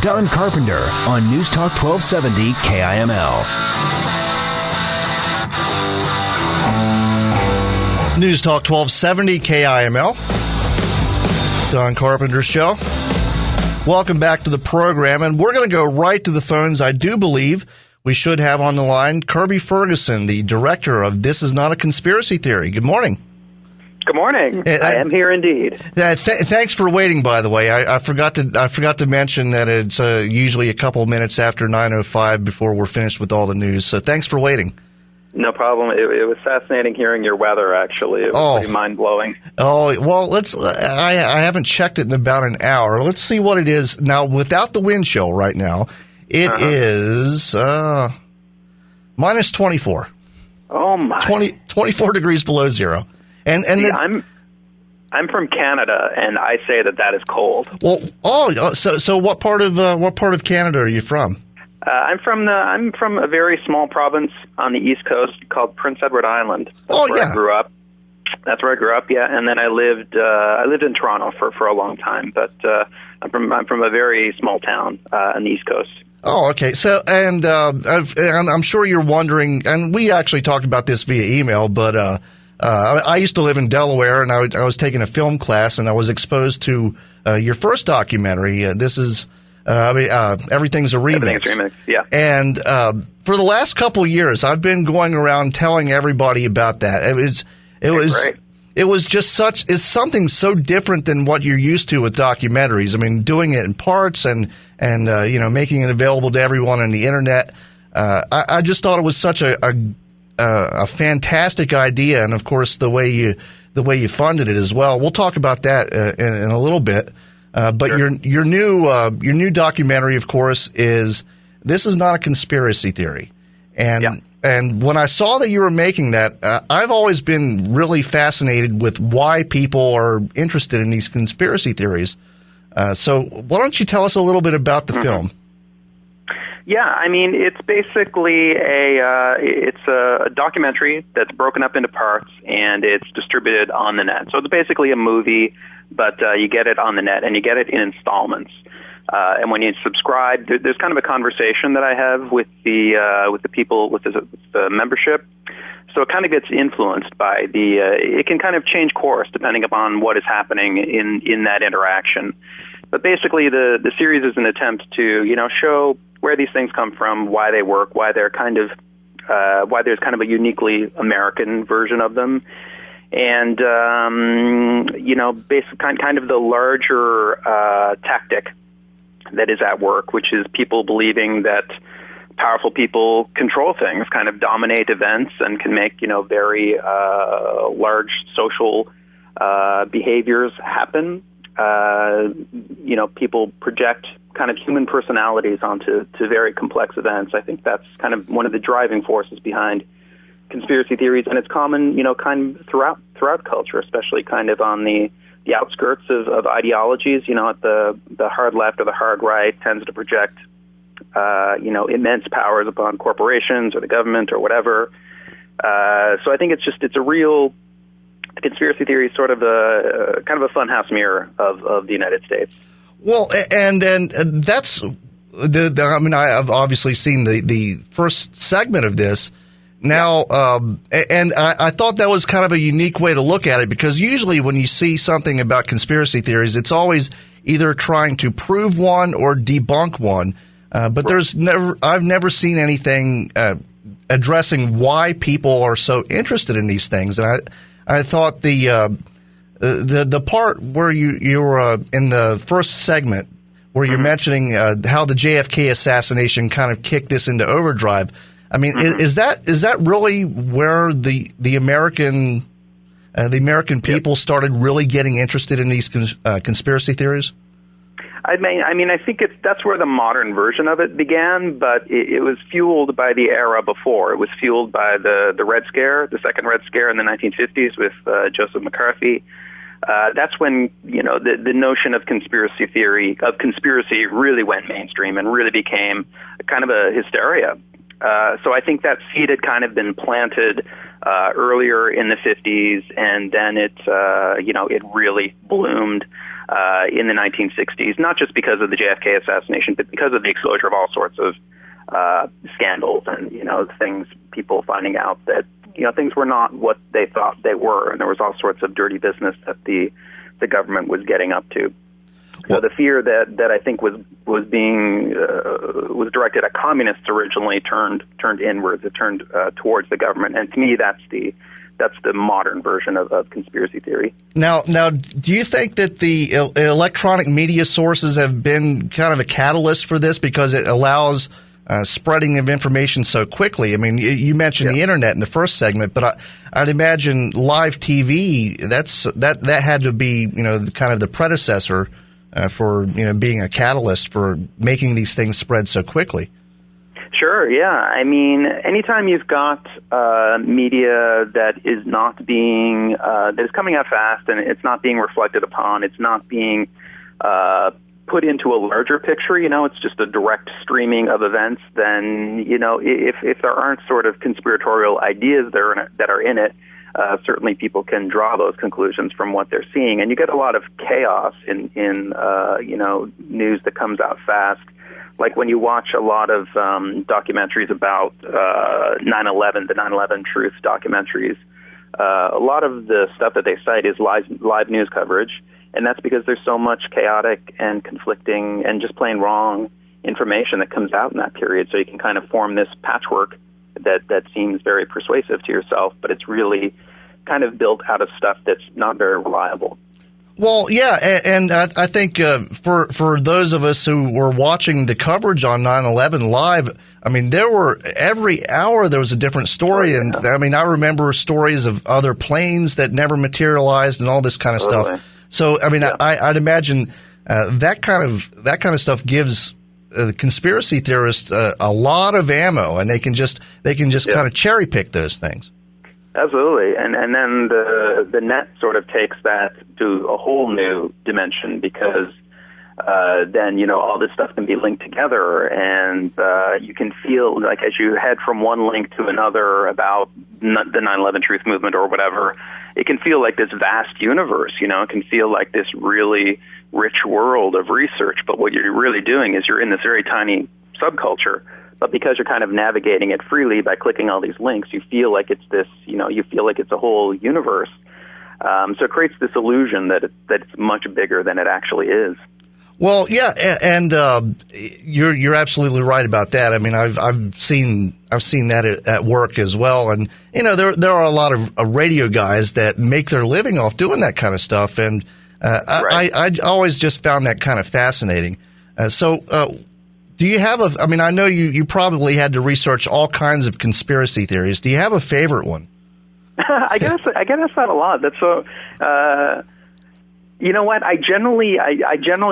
Don Carpenter on News Talk 1270 KIML. News Talk 1270 KIML. Don Carpenter Show. Welcome back to the program, and we're going to go right to the phones. I do believe we should have on the line Kirby Ferguson, the director of This Is Not a Conspiracy Theory. Good morning. Good morning. I am here indeed. Thanks for waiting, by the way. I forgot to mention that it's usually a couple minutes after 9:05 before we're finished with all the news. So thanks for waiting. No problem. It was fascinating hearing your weather, actually. It was pretty mind-blowing. Oh, well, I haven't checked it in about an hour. Let's see what it is. Now, without the wind chill right now, it is minus 24. Oh, my. 24 degrees below zero. And see, I'm from Canada, and I say that is cold. Well, so what part of Canada are you from? I'm from a very small province on the East Coast called Prince Edward Island. That's where I grew up. That's where I grew up, yeah. And then I lived in Toronto for a long time, but I'm from a very small town on the East Coast. Oh, okay. So, and I'm sure you're wondering, and we actually talked about this via email, but I used to live in Delaware, and I was taking a film class, and I was exposed to your first documentary. This is. Everything's a remix. Everything's a remix, yeah. And for the last couple of years, I've been going around telling everybody about that. It was just it's something so different than what you're used to with documentaries. I mean, doing it in parts and making it available to everyone on the internet. I just thought it was such a fantastic idea, and of course the way you funded it as well. We'll talk about that in a little bit. But sure. your new documentary, of course, is This Is Not a Conspiracy Theory, and when I saw that you were making that, I've always been really fascinated with why people are interested in these conspiracy theories. So why don't you tell us a little bit about the film? Yeah, I mean, it's basically a documentary that's broken up into parts, and it's distributed on the net. So it's basically a movie, but you get it on the net, and you get it in installments. And when you subscribe, there's kind of a conversation that I have with the people with the membership. So it kind of gets influenced by it can kind of change course depending upon what is happening in that interaction. But basically, the series is an attempt to show where these things come from, why they work, why they're why there's kind of a uniquely American version of them, and basically kind of the larger tactic that is at work, which is people believing that powerful people control things, kind of dominate events, and can make very large social behaviors happen. People project kind of human personalities onto very complex events. I think that's kind of one of the driving forces behind conspiracy theories, and it's common, kind of throughout culture, especially kind of on the outskirts of ideologies. At the hard left or the hard right tends to project, immense powers upon corporations or the government or whatever. So I think it's a real conspiracy theory is sort of a kind of a funhouse mirror of the United States. Well, and that's I mean, I've obviously seen the first segment of this now, and I thought that was kind of a unique way to look at it, because usually when you see something about conspiracy theories, it's always either trying to prove one or debunk one. But I've never seen anything addressing why people are so interested in these things, and I thought the part where you're in the first segment where you're mentioning how the JFK assassination kind of kicked this into overdrive. I mean, is that really where the American people started really getting interested in these conspiracy theories? I mean, I think that's where the modern version of it began, but it was fueled by the era before. It was fueled by the Red Scare, the second Red Scare in the 1950s with Joseph McCarthy. That's when the notion of conspiracy really went mainstream and really became kind of a hysteria. So I think that seed had kind of been planted earlier in the 50s, and then it really bloomed in the 1960s, not just because of the JFK assassination, but because of the exposure of all sorts of scandals and, things, people finding out that, things were not what they thought they were. And there was all sorts of dirty business that the government was getting up to. So the fear that I think was directed at communists originally turned inwards. It turned towards the government. And to me, that's the modern version of conspiracy theory. Now, do you think that the electronic media sources have been kind of a catalyst for this because it allows spreading of information so quickly? I mean, you mentioned the internet in the first segment, but I'd imagine live TV. That had to be kind of the predecessor for being a catalyst for making these things spread so quickly. Sure, yeah. I mean, anytime you've got media that is not being that is coming out fast and it's not being reflected upon, it's not being put into a larger picture, it's just a direct streaming of events, then, if there aren't sort of conspiratorial ideas that are in it, certainly people can draw those conclusions from what they're seeing. And you get a lot of chaos in news that comes out fast. Like when you watch a lot of documentaries about 9/11, the 9/11 Truth documentaries, a lot of the stuff that they cite is live news coverage, and that's because there's so much chaotic and conflicting and just plain wrong information that comes out in that period. So you can kind of form this patchwork that seems very persuasive to yourself, but it's really kind of built out of stuff that's not very reliable. Well, yeah, and I think for those of us who were watching the coverage on 9/11 live, I mean, every hour there was a different story, and I mean, I remember stories of other planes that never materialized and all this kind of stuff. So, I mean, I'd imagine that kind of stuff gives conspiracy theorists a lot of ammo, and they can just kind of cherry pick those things. Absolutely, and then the net sort of takes that to a whole new dimension because then all this stuff can be linked together, and you can feel like as you head from one link to another about the 9/11 Truth movement or whatever, it can feel like this vast universe. It can feel like this really rich world of research. But what you're really doing is you're in this very tiny subculture. But because you're kind of navigating it freely by clicking all these links, you feel like it's this, you feel like it's a whole universe. So it creates this illusion that it's much bigger than it actually is. Well, yeah, and you're absolutely right about that. I mean, I've seen that at work as well, and there are a lot of radio guys that make their living off doing that kind of stuff, and I always just found that kind of fascinating. Do you have I mean, I know you probably had to research all kinds of conspiracy theories. Do you have a favorite one? I get asked that a lot. That's so. You know what? I generally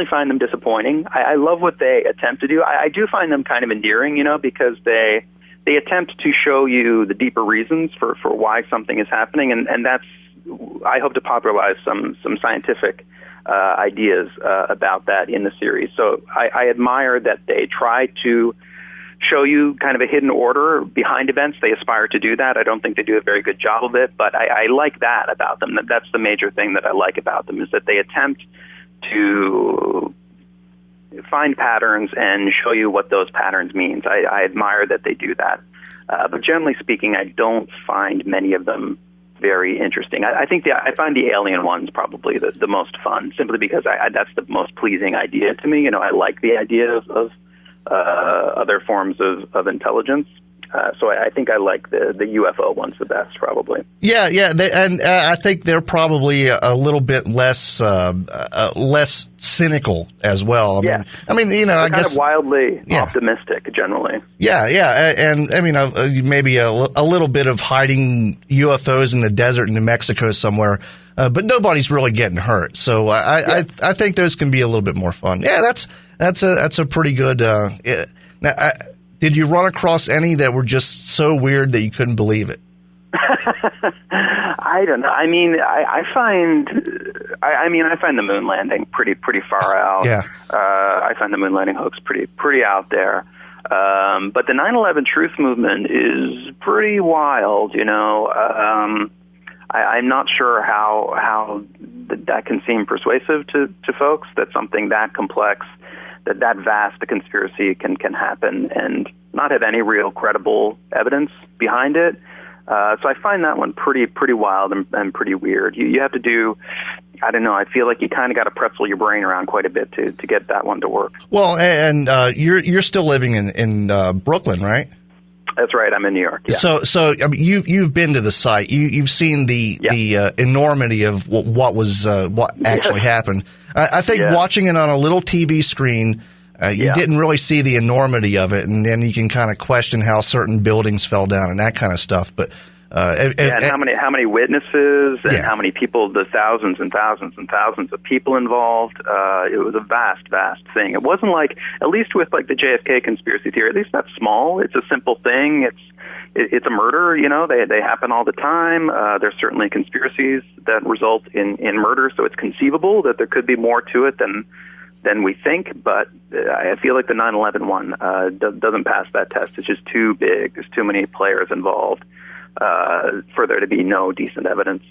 find them disappointing. I love what they attempt to do. I do find them kind of endearing, because they attempt to show you the deeper reasons for why something is happening, and that's. I hope to popularize some scientific ideas about that in the series. So I admire that they try to show you kind of a hidden order behind events. They aspire to do that. I don't think they do a very good job of it, but I like that about them. That's the major thing that I like about them, is that they attempt to find patterns and show you what those patterns mean. I admire that they do that. But generally speaking, I don't find many of them very interesting. I find the alien ones probably the most fun, simply because that's the most pleasing idea to me. I like the idea of other forms of intelligence. So I think I like the UFO ones the best, probably. Yeah, and I think they're probably a little bit less cynical as well. I mean, I guess kind of wildly optimistic generally. Yeah, and I mean, maybe a little bit of hiding UFOs in the desert in New Mexico somewhere, but nobody's really getting hurt. So I think those can be a little bit more fun. Yeah, that's a pretty good. Did you run across any that were just so weird that you couldn't believe it? I don't know. I mean, I find the moon landing pretty far out. Yeah. I find the moon landing hoax pretty out there. But the 9/11 Truth movement is pretty wild. I'm not sure how that can seem persuasive to folks, that something that complex, that vast a conspiracy can happen and not have any real credible evidence behind it. So I find that one pretty wild and pretty weird. You have to do, I don't know, I feel like you kind of got to pretzel your brain around quite a bit to get that one to work. Well, and you're still living in Brooklyn, right? That's right. I'm in New York. Yeah. So I mean, you've been to the site. You've seen the enormity of what actually happened. I think watching it on a little TV screen, you didn't really see the enormity of it, and then you can kind of question how certain buildings fell down and that kind of stuff. But and how many witnesses and how many people, the thousands and thousands and thousands of people involved. It was a vast thing. It wasn't like, at least with like the JFK conspiracy theory, at least that's small. It's a simple thing. It's a murder. You know, they happen all the time. There's certainly conspiracies that result in murder, so it's conceivable that there could be more to it than we think. But I feel like the 9/11 one doesn't pass that test. It's just too big. There's too many players involved for there to be no decent evidence.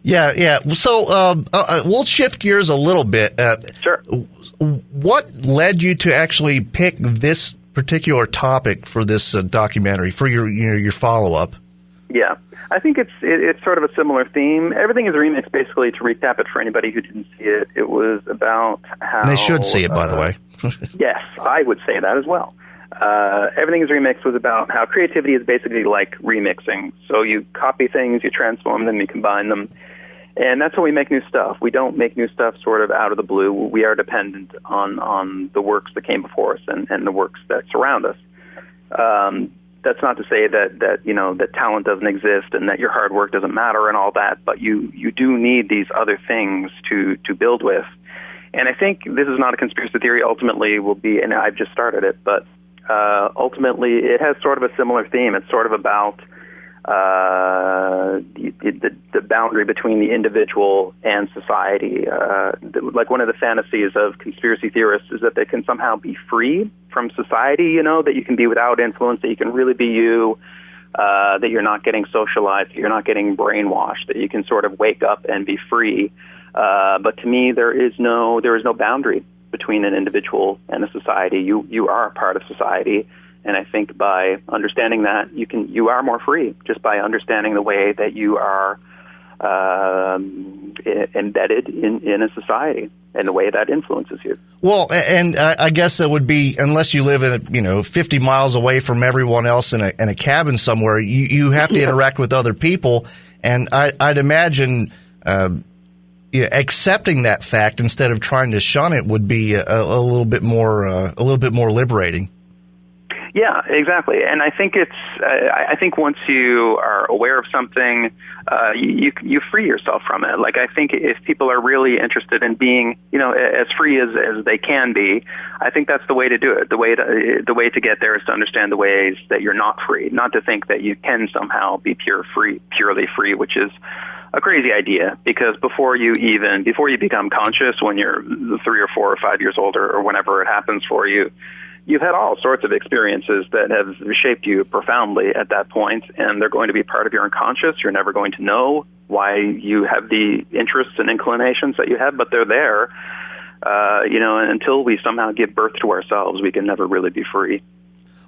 Yeah. So we'll shift gears a little bit. Sure. What led you to actually pick this particular topic for this documentary, for your follow-up? Yeah, I think it's sort of a similar theme. Everything is a Remix, basically, to recap it for anybody who didn't see it. It was about how... And they should see it, by the way. Yes, I would say that as well. Everything is Remix was about how creativity is basically like remixing. So you copy things, you transform them, you combine them, and that's how we make new stuff. We don't make new stuff sort of out of the blue. We are dependent on the works that came before us and the works that surround us. That's not to say that talent doesn't exist and that your hard work doesn't matter and all that, but you do need these other things to build with. And I think this is not a conspiracy theory. Ultimately will be, and I've just started it, but ultimately it has sort of a similar theme. It's sort of about the boundary between the individual and society. Like one of the fantasies of conspiracy theorists is that they can somehow be free from society, that you can be without influence, that you can really be you, that you're not getting socialized, that you're not getting brainwashed, that you can sort of wake up and be free. But to me, there is no boundary between an individual and a society. You are a part of society. And I think by understanding that, you are more free just by understanding the way that you are embedded in a society and the way that influences you. Well, and I guess that would be, unless you live in 50 miles away from everyone else in a cabin somewhere, you have to interact with other people, and I'd imagine accepting that fact instead of trying to shun it would be a little bit more liberating. Yeah, exactly. And I think I think once you are aware of something, you free yourself from it. Like, I think if people are really interested in being, as free as they can be, I think that's the way to do it. The way to get there is to understand the ways that you're not free, not to think that you can somehow be purely free, which is a crazy idea, because before you become conscious, when you're 3 or 4 or 5 years older or whenever it happens for you, you've had all sorts of experiences that have shaped you profoundly at that point, and they're going to be part of your unconscious. You're never going to know why you have the interests and inclinations that you have, but they're there. And until we somehow give birth to ourselves, we can never really be free.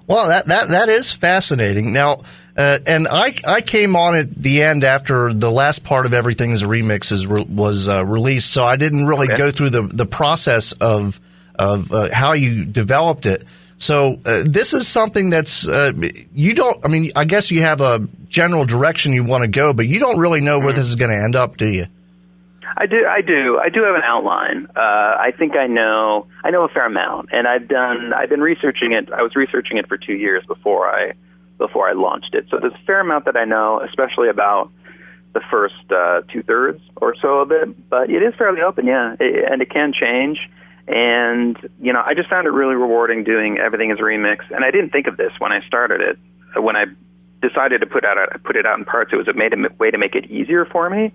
Well, that is fascinating. Now, and I came on at the end after the last part of Everything is a Remix was released, so I didn't really go through the process of how you developed it. So this is something that's you don't. I mean, I guess you have a general direction you want to go, but you don't really know where this is going to end up, do you? I do have an outline. I think I know a fair amount, and I've been researching it. I was researching it for 2 years before I launched it. So there's a fair amount that I know, especially about the first 2/3 or so of it. But it is fairly open, and it can change. And I just found it really rewarding doing Everything is a Remix. And I didn't think of this when I started it. When I decided to put it out in parts, it was a way to make it easier for me.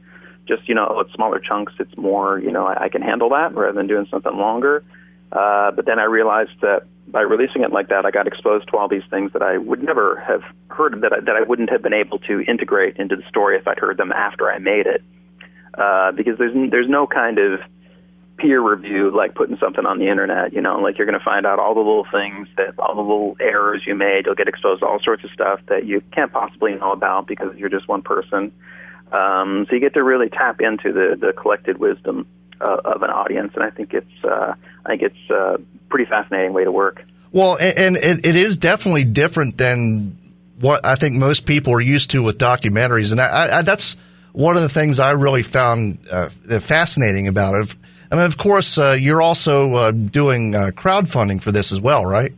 Just, it's smaller chunks. It's more, I can handle that rather than doing something longer. But then I realized that by releasing it like that, I got exposed to all these things that I would never have heard, that I wouldn't have been able to integrate into the story if I'd heard them after I made it. because there's no kind of peer review like putting something on the internet. Like you're going to find out all the little things, all the little errors you made. You'll get exposed to all sorts of stuff that you can't possibly know about because you're just one person. So you get to really tap into the collected wisdom of an audience, and I think it's a pretty fascinating way to work. Well, and it is definitely different than what I think most people are used to with documentaries, and I that's one of the things I really found fascinating about it. I mean, of course, you're also doing crowdfunding for this as well, right?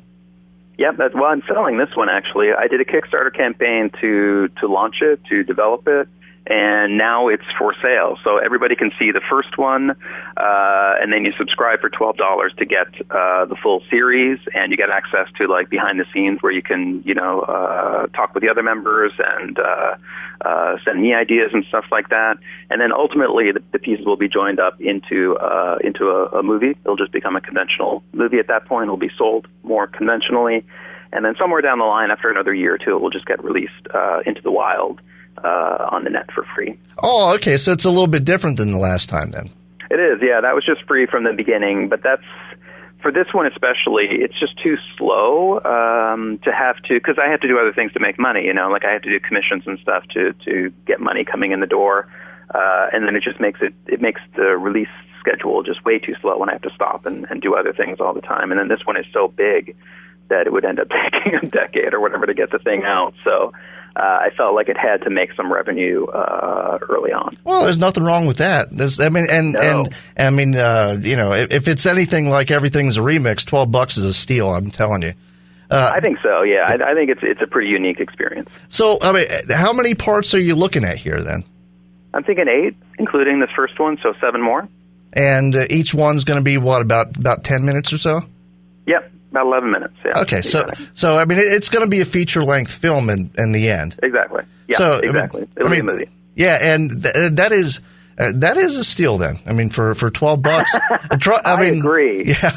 Yep. I'm selling this one, actually. I did a Kickstarter campaign to launch it, to develop it, and now it's for sale. So everybody can see the first one, and then you subscribe for $12 to get the full series, and you get access to like behind the scenes where you can, talk with the other members and send me ideas and stuff like that. And then ultimately, the pieces will be joined up into a movie. It'll just become a conventional movie at that point. It'll be sold more conventionally, and then somewhere down the line, after another year or two, it will just get released into the wild. On the net for free. Oh, okay. So it's a little bit different than the last time then. It is, yeah. That was just free from the beginning, but for this one especially, it's just too slow to have to, because I have to do other things to make money, like I have to do commissions and stuff to get money coming in the door, and then it just makes the release schedule just way too slow when I have to stop and do other things all the time. And then this one is so big that it would end up taking a decade or whatever to get the thing out. So I felt like it had to make some revenue early on. Well, there's nothing wrong with that. If it's anything like Everything's a Remix, $12 is a steal. I'm telling you. I think so. Yeah, I think it's a pretty unique experience. So, I mean, how many parts are you looking at here then? I'm thinking 8, including this first one, so 7 more. And each one's going to be what, about 10 minutes or so? Yep. About 11 minutes, yeah. Okay, so I mean, it's going to be a feature-length film in the end. Exactly. Yeah, exactly. It'll be a movie. Yeah, and that is a steal then. I mean, for $12. I agree. Yeah.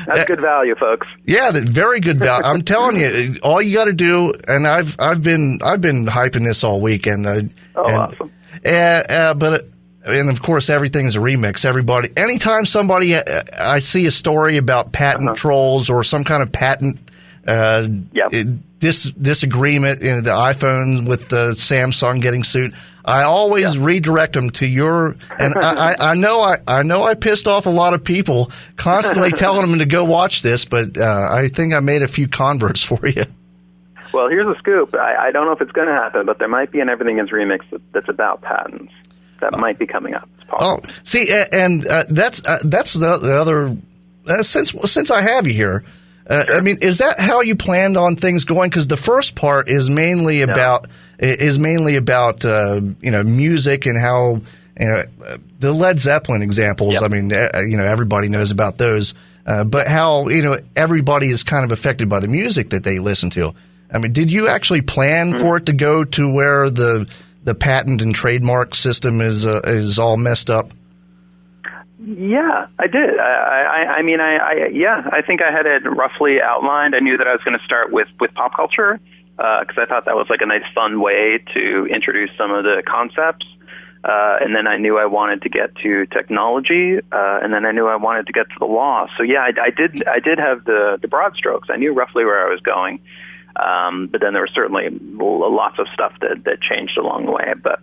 That's good value, folks. Yeah, very good value. I'm telling you, all you got to do, and I've been hyping this all week, awesome. And of course, Everything's a Remix. Anytime I see a story about patent trolls or some kind of patent disagreement in the iPhone with the Samsung getting sued, I always redirect them to your. And I know I pissed off a lot of people constantly telling them to go watch this, but I think I made a few converts for you. Well, here's a scoop. I don't know if it's going to happen, but there might be an Everything's Remix that's about patents. That might be coming up. It's possible. Oh, see, and that's the other. Since I have you here, sure. I mean, is that how you planned on things going? Because the first part is mainly about music and how the Led Zeppelin examples. Yep. I mean, everybody knows about those, but how everybody is kind of affected by the music that they listen to. I mean, did you actually plan for it to go to where the patent and trademark system is all messed up? Yeah, I did. I think I had it roughly outlined. I knew that I was going to start with pop culture because I thought that was like a nice, fun way to introduce some of the concepts. And then I knew I wanted to get to technology, and then I knew I wanted to get to the law. So yeah, I did have the broad strokes. I knew roughly where I was going. But then there was certainly lots of stuff that changed along the way. But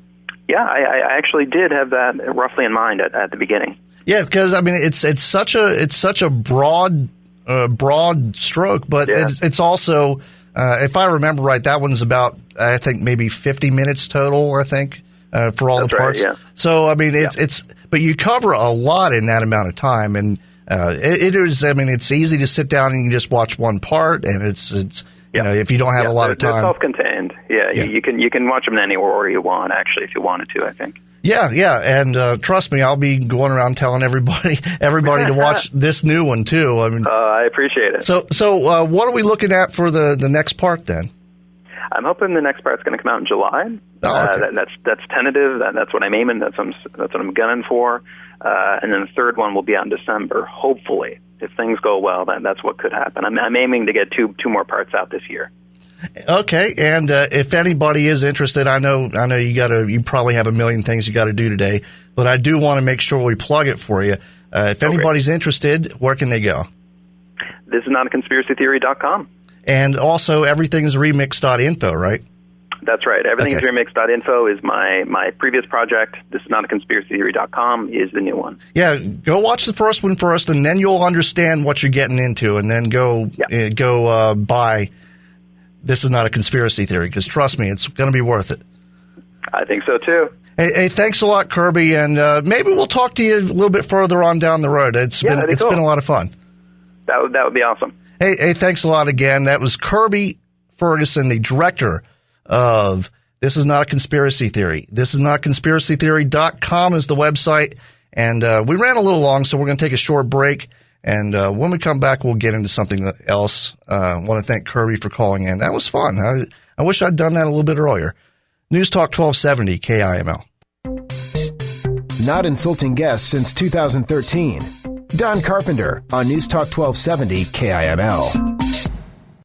yeah, I actually did have that roughly in mind at the beginning. Yeah, because I mean it's such a broad stroke, but it's also if I remember right, that one's about I think maybe 50 minutes total. I think for all the parts. Right, yeah. So I mean it's but you cover a lot in that amount of time, and it is. I mean it's easy to sit down and you can just watch one part, and it's. If you don't have a lot of time. They're self-contained. Yeah, you can watch them in any order you want, actually, if you wanted to, I think. Yeah, and trust me, I'll be going around telling everybody to watch this new one, too. I mean, I appreciate it. So what are we looking at for the next part, then? I'm hoping the next part's going to come out in July. Oh, okay. That's tentative. That's what I'm aiming. That's what I'm gunning for. And then the third one will be out in December, hopefully. If things go well, then that's what could happen. I'm aiming to get two more parts out this year. Okay, and if anybody is interested, I know you probably have a million things you got to do today, but I do want to make sure we plug it for you. If anybody's interested, where can they go? This is not a conspiracytheory.com. And also, everything's remix.info, right? That's right. Everything's remix.info is my previous project. This is not a conspiracytheory.com is the new one. Yeah, go watch the first one first, and then you'll understand what you're getting into, and then go buy This Is Not a Conspiracy Theory, because trust me, it's going to be worth it. I think so, too. Hey, thanks a lot, Kirby, and maybe we'll talk to you a little bit further on down the road. It's been a lot of fun. That would be awesome. Hey, thanks a lot again. That was Kirby Ferguson, the director of This Is Not a Conspiracy Theory. This is not conspiracytheory.com is the website. And we ran a little long, so we're going to take a short break. And when we come back, we'll get into something else. I want to thank Kirby for calling in. That was fun. I wish I'd done that a little bit earlier. News Talk 1270, KIML. Not insulting guests since 2013. Don Carpenter on News Talk 1270, KIML.